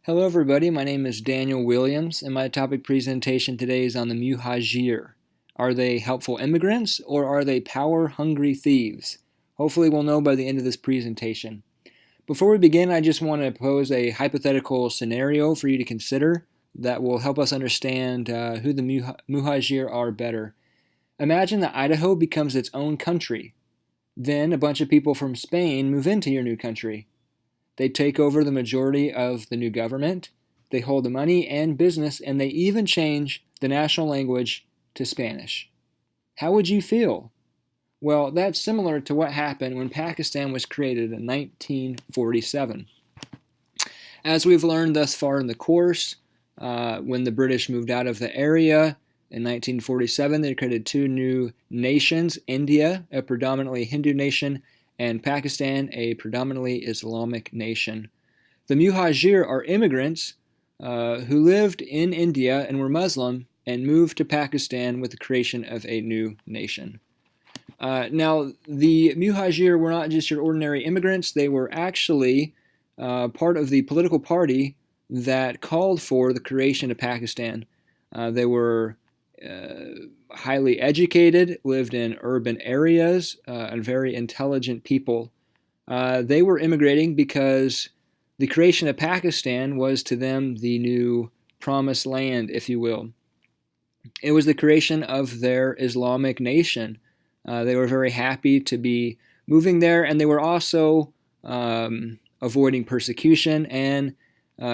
Hello everybody, my name is Daniel Williams and my topic presentation today is on the Muhajir. Are they helpful immigrants or are they power-hungry thieves? Hopefully we'll know by the end of this presentation. Before we begin, I just want to pose a hypothetical scenario for you to consider that will help us understand who the Muhajir are better. Imagine that Idaho becomes its own country. Then a bunch of people from Spain move into your new country. They take over the majority of the new government, they hold the money and business, and they even change the national language to Spanish. How would you feel? Well, that's similar to what happened when Pakistan was created in 1947. As we've learned thus far in the course, when the British moved out of the area in 1947, they created two new nations, India, a predominantly Hindu nation, and Pakistan, a predominantly Islamic nation. The Muhajir are immigrants who lived in India and were Muslim and moved to Pakistan with the creation of a new nation. Now, the Muhajir were not just your ordinary immigrants, they were actually part of the political party that called for the creation of Pakistan. They were highly educated, lived in urban areas, and very intelligent people. They were immigrating because the creation of Pakistan was to them the new promised land, if you will. It was the creation of their Islamic nation. They were very happy to be moving there, and they were also avoiding persecution, and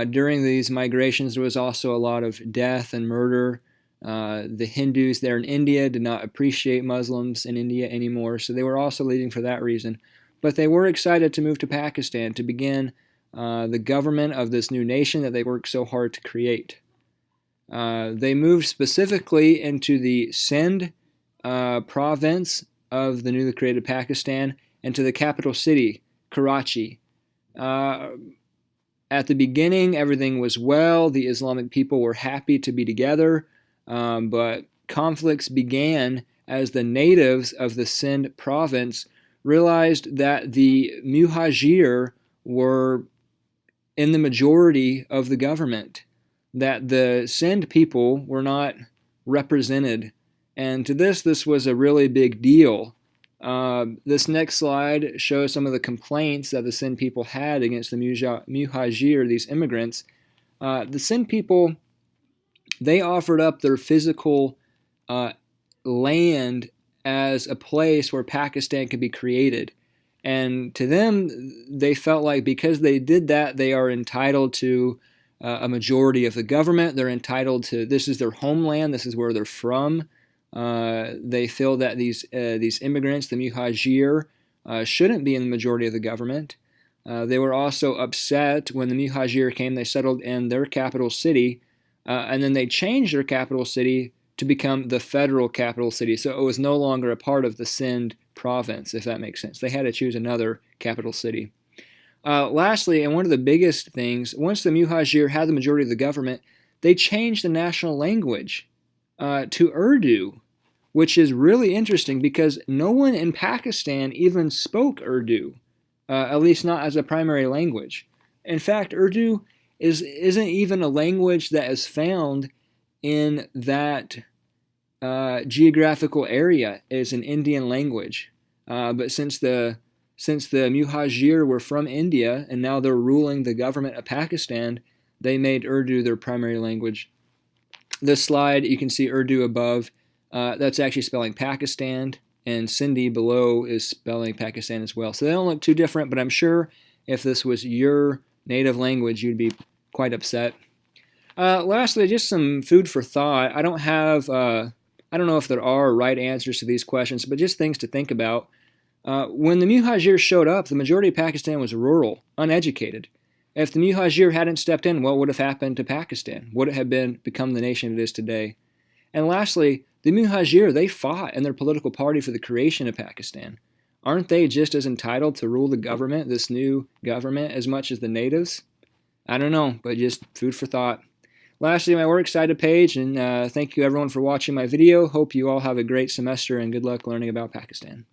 during these migrations there was also a lot of death and murder. The Hindus there in India did not appreciate Muslims in India anymore, so they were also leaving for that reason. But they were excited to move to Pakistan to begin the government of this new nation that they worked so hard to create. They moved specifically into the Sindh province of the newly created Pakistan and to the capital city, Karachi. At the beginning, everything was well. The Islamic people were happy to be together. But conflicts began as the natives of the Sindh province realized that the Muhajir were in the majority of the government, that the Sindh people were not represented. And to this was a really big deal. This next slide shows some of the complaints that the Sindh people had against the Muhajir, these immigrants. The Sindh people, they offered up their physical land as a place where Pakistan could be created. And to them, they felt like because they did that, they are entitled to a majority of the government. They're entitled to, this is their homeland, this is where they're from. They feel that these immigrants, the Muhajir, shouldn't be in the majority of the government. They were also upset when the Muhajir came, they settled in their capital city, and then they changed their capital city to become the federal capital city. So it was no longer a part of the Sindh province, if that makes sense. They had to choose another capital city. Lastly, and one of the biggest things, once the Muhajir had the majority of the government, they changed the national language to Urdu, which is really interesting because no one in Pakistan even spoke Urdu, at least not as a primary language. In fact, Urdu isn't even a language that is found in that geographical area. It's an Indian language. But since the Muhajir were from India and now they're ruling the government of Pakistan, they made Urdu their primary language. This slide, you can see Urdu above. That's actually spelling Pakistan, and Sindhi below is spelling Pakistan as well. So they don't look too different, but I'm sure if this was your native language, you'd be quite upset. Lastly, just some food for thought. I don't know if there are right answers to these questions, but just things to think about. When the Muhajir showed up, the majority of Pakistan was rural, uneducated. If the Muhajir hadn't stepped in, what would have happened to Pakistan? Would it have become the nation it is today? And lastly, the Muhajir, they fought in their political party for the creation of Pakistan. Aren't they just as entitled to rule the government, this new government, as much as the natives? I don't know, but just food for thought. Lastly, my Works Cited page, and thank you everyone for watching my video. Hope you all have a great semester and good luck learning about Pakistan.